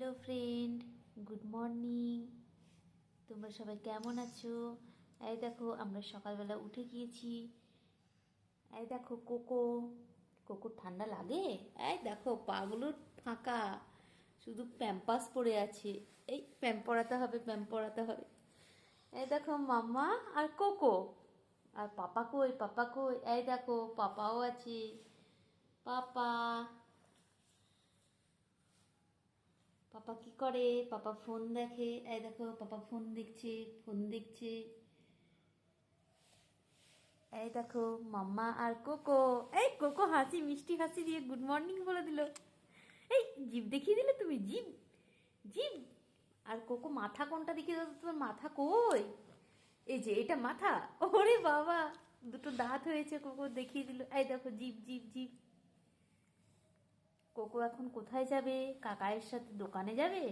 Hello friend, good morning. তোমরা সবাই কেমন আছো? এই দেখো আমরা সকালবেলা উঠে গিয়েছি। এই দেখো কোকো, কোকোর ঠান্ডা লাগে? এই দেখো পাগুলো ফাঁকা, শুধু প্যাম্পাস পরে আছে। এই প্যাম্প পরাতে হবে, প্যাম্প পরাতে হবে। এই দেখো মাম্মা আর কোকো। আর পাপা কই, পাপা কই? এই দেখো পাপাও আছে। পাপা, পাপা কি করে? পাপা ফোন দেখে। এই দেখো পাপা ফোন দেখছে, ফোন দেখছে। এই দেখো মাম্মা আর কোকো। এই কোকো হাসি, মিষ্টি হাসি দিয়ে গুড মর্নিং বলে দিল। এই জিভ দেখিয়ে দিলে তুমি, জিভ, জিভ। আর কোকো মাথা কোনটা দেখিয়ে দাও তো, তোমার মাথা কই? এই যে এটা মাথা। ওরে বাবা, দুটো দাঁত হয়েছে কোকো, দেখিয়ে দিল। এই দেখো জিভ, জিভ, জিভ। কোকো এখন কোথায় যাবে? কাকায়ের সাথে দোকানে যাবে?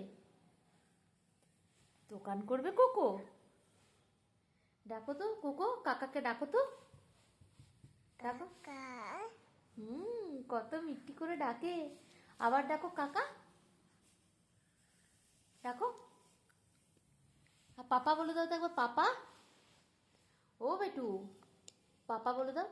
দোকান করবে কোকো? ডাকো তো কোকো, কাকাকে ডাকো তো, ডাকো। কত মিষ্টি করে ডাকে। আবার ডাকো কাকা, ডাকো। আর পাপা বলে দাও তো একবার, পাপা। ও বেটু, পাপা বলে দাও।